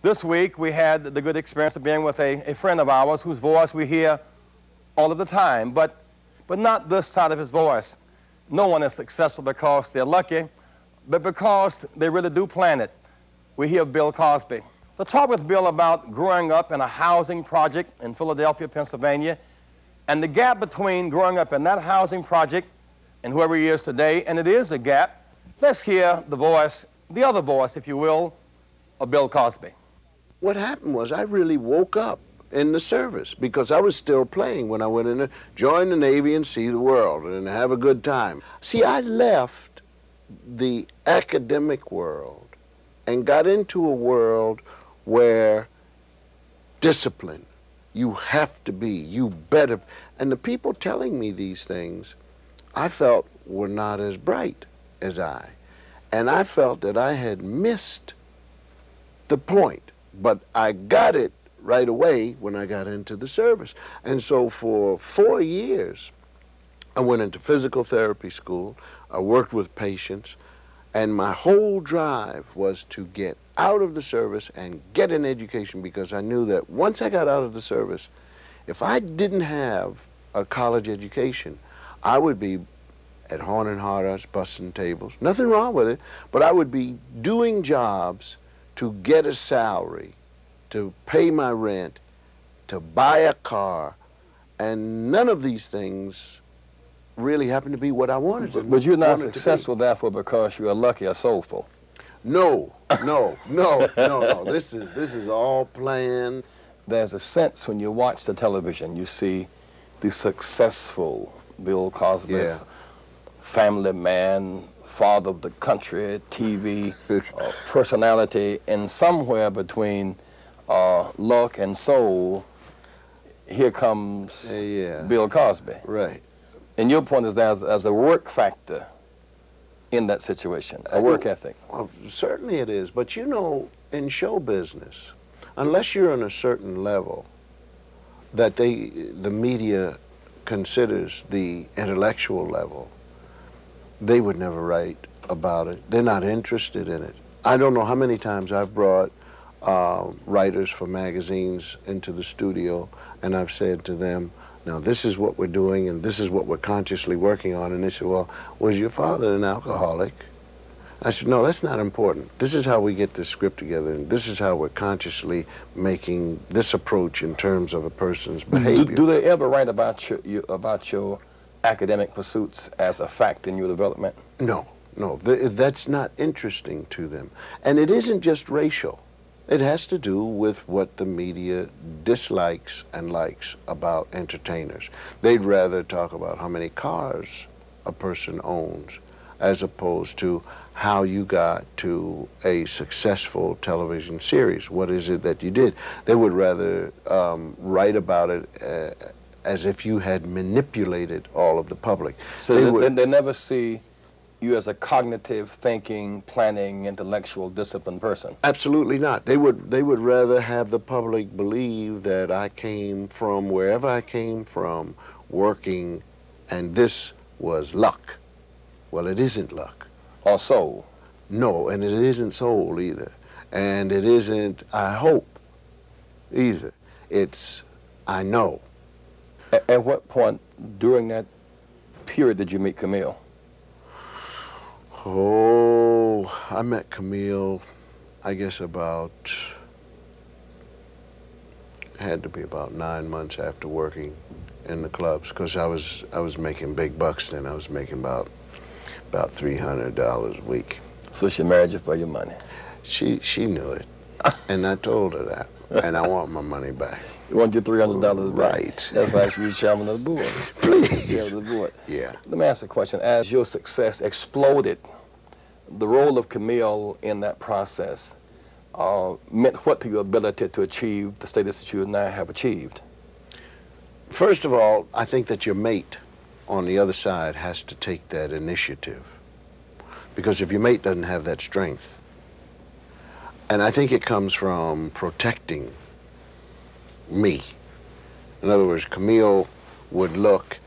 This week we had the good experience of being with a friend of ours whose voice we hear all of the time, but not this side of his voice. No one is successful because they're lucky, but because they really do plan it. We hear Bill Cosby. To talk with Bill about growing up in a housing project in Philadelphia, Pennsylvania, and the gap between growing up in that housing project and whoever he is today, and it is a gap, let's hear the voice, the other voice, if you will, of Bill Cosby. What happened was I really woke up in the service because I was still playing when I went in to join the Navy and see the world and have a good time. See, I left the academic world and got into a world where discipline, you have to be, you better, and the people telling me these things I felt were not as bright as I. And I felt that I had missed the point, but I got it right away when I got into the service. And so for 4 years, I went into physical therapy school, I worked with patients, and my whole drive was to get out of the service and get an education because I knew that once I got out of the service, if I didn't have a college education, I would be at Horn and Hardhart's busting tables. Nothing wrong with it, but I would be doing jobs to get a salary, to pay my rent, to buy a car, and none of these things really happened to be what I wanted to. But you're not successful, therefore, because you are lucky or soulful. No. This is all planned. There's a sense when you watch the television, you see the successful Bill Cosby, family man, father of the country, TV personality, and somewhere between luck and soul, here comes Bill Cosby. Right. And your point is there's a work factor in that situation, a work ethic. Well, certainly it is, but you know, in show business, unless you're on a certain level that the media considers the intellectual level, they would never write about it. They're not interested in it. I don't know how many times I've brought writers for magazines into the studio and I've said to them, now this is what we're doing and this is what we're consciously working on, and they say, well, was your father an alcoholic? I said, no, that's not important. This is how we get this script together, and this is how we're consciously making this approach in terms of a person's behavior. Do they ever write about your academic pursuits as a fact in your development? No, that's not interesting to them. And it isn't just racial. It has to do with what the media dislikes and likes about entertainers. They'd rather talk about how many cars a person owns as opposed to how you got to a successful television series. What is it that you did? They would rather write about it as if you had manipulated all of the public. So they never see you as a cognitive, thinking, planning, intellectual, disciplined person? Absolutely not. They would rather have the public believe that I came from wherever I came from working, and this was luck. Well, it isn't luck. Or soul? No, and it isn't soul either. And it isn't, I hope, either. It's, I know. At what point during that period did you meet Camille? Oh, I met Camille, I guess had to be about 9 months after working in the clubs, because I was making big bucks then. I was making about $300 a week. So she married you for your money? She knew it, and I told her that, and I want my money back. You want your $300 back? Right. That's why she's chairman of the board. Please. Chairman of the board. Yeah. Let me ask a question. As your success exploded, the role of Camille in that process meant what to your ability to achieve the status that you now have achieved? First of all, I think that your mate on the other side has to take that initiative. Because if your mate doesn't have that strength, and I think it comes from protecting me. In other words, Camille would look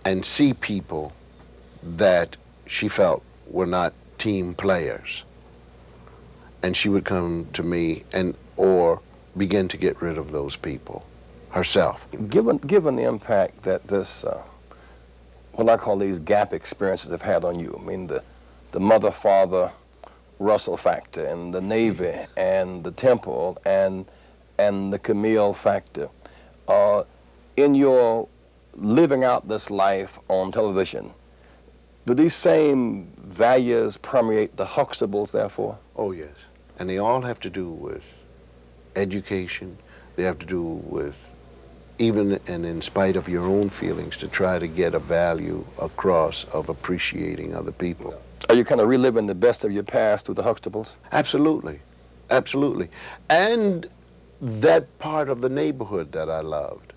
and see people that she felt were not team players. and she would come to me or begin to get rid of those people herself. Given the impact that this, what I call these gap experiences have had on you, I mean the mother-father Russell factor, and the Navy, and the Temple, and the Camille factor, in your living out this life on television, do these same values permeate the Huxtables, therefore? Oh, yes. And they all have to do with education. They have to do with, even and in spite of your own feelings, to try to get a value across of appreciating other people. Are you kind of reliving the best of your past through the Huxtables? Absolutely. Absolutely. And that part of the neighborhood that I loved.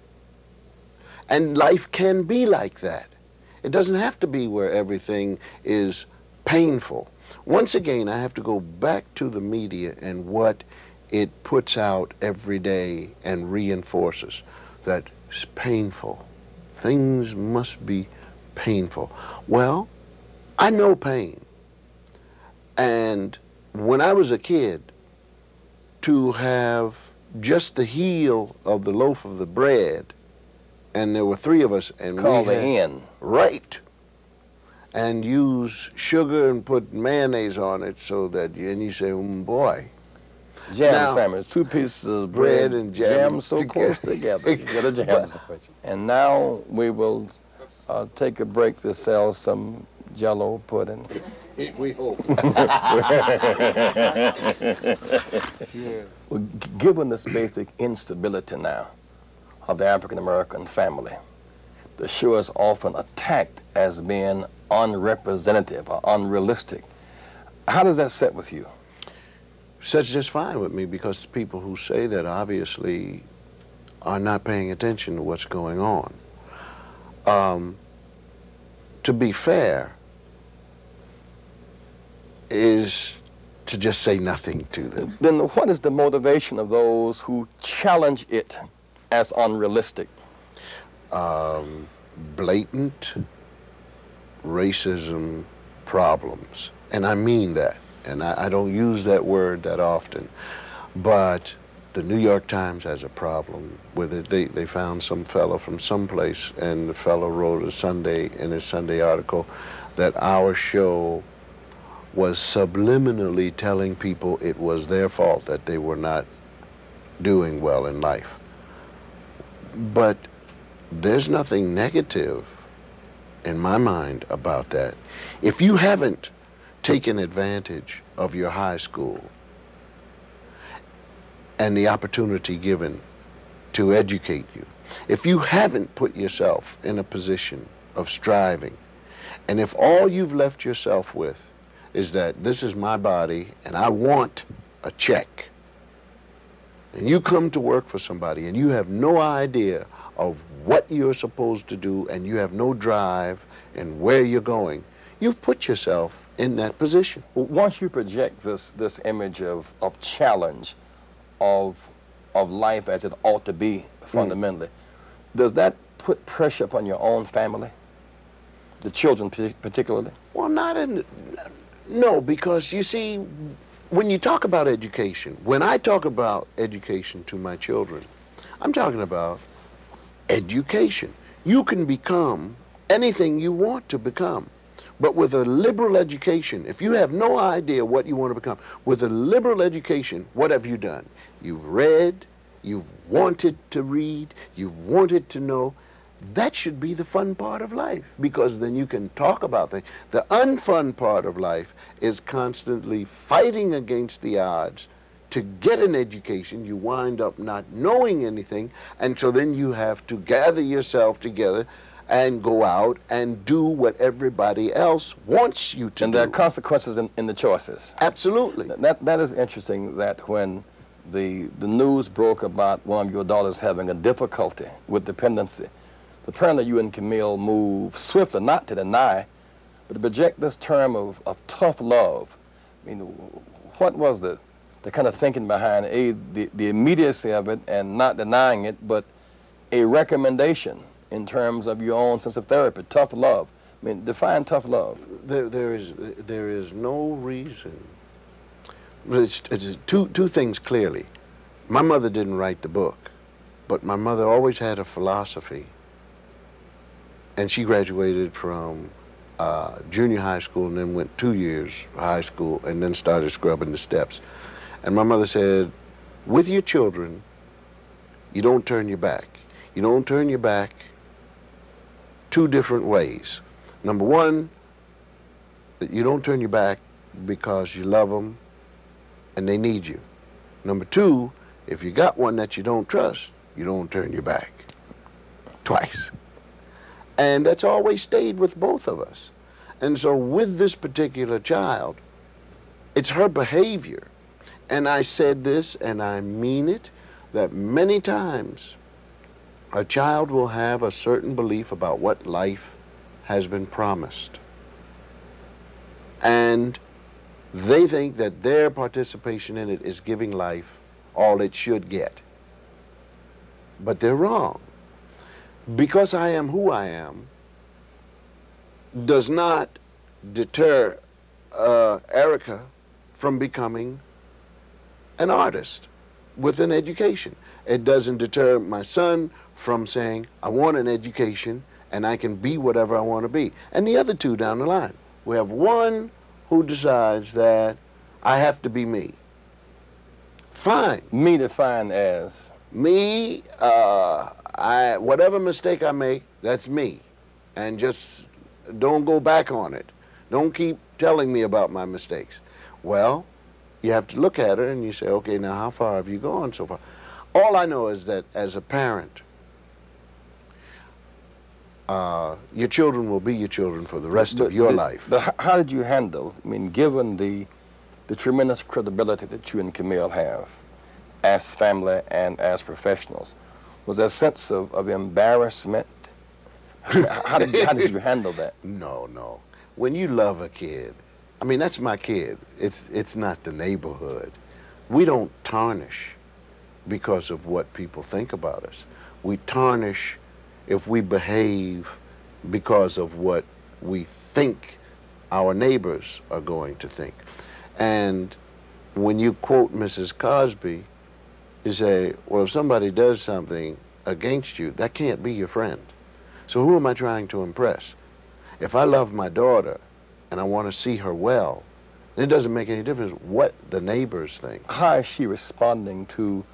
And life can be like that. It doesn't have to be where everything is painful. Once again, I have to go back to the media and what it puts out every day and reinforces that it's painful. Things must be painful. Well, I know pain. And when I was a kid, to have just the heel of the loaf of the bread, and there were 3 of us, and Call we the had, hen. Right. And use sugar and put mayonnaise on it so that and you say, boy. Jam Now, sandwich, 2 pieces of bread and jam so together. close together. You get a jam sandwich. And now we will take a break to sell some Jell-O pudding. We hope. Well, given this basic instability now of the African-American family, the show is often attacked as being unrepresentative or unrealistic. How does that sit with you? Sits just fine with me, because people who say that obviously are not paying attention to what's going on. To be fair is to just say nothing to them. Then what is the motivation of those who challenge it as unrealistic? Blatant racism problems. And I mean that. And I don't use that word that often. But the New York Times has a problem with it. They found some fellow from someplace, and the fellow wrote in his Sunday article that our show was subliminally telling people it was their fault that they were not doing well in life. But there's nothing negative in my mind about that. If you haven't taken advantage of your high school and the opportunity given to educate you, if you haven't put yourself in a position of striving, and if all you've left yourself with is that this is my body and I want a check, and you come to work for somebody and you have no idea of what you're supposed to do and you have no drive and where you're going, you've put yourself in that position. Once you project this image of challenge, of life as it ought to be fundamentally, does that put pressure upon your own family, the children particularly? Well, no, because you see, when you talk about education, when I talk about education to my children, I'm talking about education. You can become anything you want to become. But with a liberal education, if you have no idea what you want to become, with a liberal education, what have you done? You've read, you've wanted to read, you've wanted to know. That should be the fun part of life, because then you can talk about things. The unfun part of life is constantly fighting against the odds to get an education. You wind up not knowing anything, and so then you have to gather yourself together and go out and do what everybody else wants you to do. And there are consequences in the choices. Absolutely. That is interesting, that when the news broke about one of your daughters having a difficulty with dependency, apparently you and Camille moved swiftly, not to deny, but to project this term of tough love. I mean, what was the kind of thinking behind the immediacy of it and not denying it, but a recommendation in terms of your own sense of therapy, tough love? I mean, define tough love. There is no reason It's two things clearly. My mother didn't write the book, but my mother always had a philosophy, and she graduated from junior high school and then went 2 years high school and then started scrubbing the steps. And my mother said, with your children, you don't turn your back. You don't turn your back two different ways. Number one, you don't turn your back because you love them and they need you. Number two, if you got one that you don't trust, you don't turn your back. Twice. And that's always stayed with both of us. And so with this particular child, it's her behavior. And I said this, and I mean it, that many times a child will have a certain belief about what life has been promised. And they think that their participation in it is giving life all it should get. But they're wrong. Because I am who I am does not deter Erica from becoming an artist with an education. It doesn't deter my son from saying, I want an education and I can be whatever I want to be. And the other two down the line. We have one who decides that I have to be me. Fine. Me defined as? Me, whatever mistake I make, that's me. And just don't go back on it. Don't keep telling me about my mistakes. Well, you have to look at her and you say, okay, now how far have you gone so far? All I know is that as a parent, your children will be your children for the rest of your life. But how did you handle, I mean, given the tremendous credibility that you and Camille have as family and as professionals, was there a sense of embarrassment? How did you handle that? No. When you love a kid, I mean, that's my kid. It's not the neighborhood. We don't tarnish because of what people think about us. We tarnish if we behave because of what we think our neighbors are going to think. And when you quote Mrs. Cosby, you say, well, if somebody does something against you, that can't be your friend. So who am I trying to impress? If I love my daughter and I want to see her well, it doesn't make any difference what the neighbors think. How is she responding to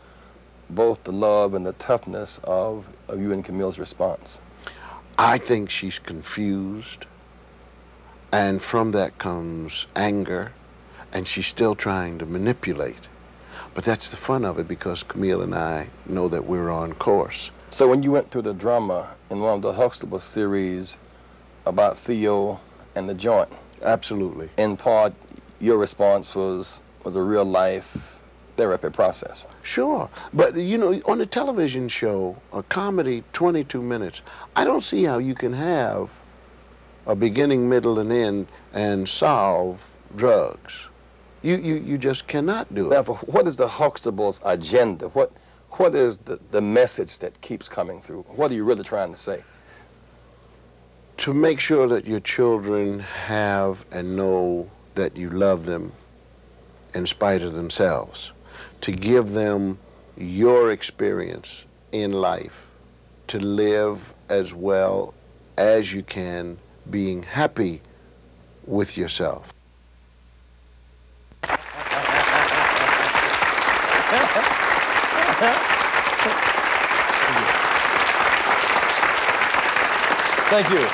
both the love and the toughness of you and Camille's response? I think she's confused, and from that comes anger, and she's still trying to manipulate. But that's the fun of it, because Camille and I know that we're on course. So when you went through the drama in one of the Huxtables series about Theo and the joint, absolutely, in part, your response was a real life therapy process. Sure, but you know, on a television show, a comedy, 22 minutes, I don't see how you can have a beginning, middle, and end and solve drugs. You just cannot do it. Therefore, what is the Huxtables agenda? What is the message that keeps coming through? What are you really trying to say? To make sure that your children have and know that you love them in spite of themselves. To give them your experience in life, to live as well as you can, being happy with yourself. Thank you.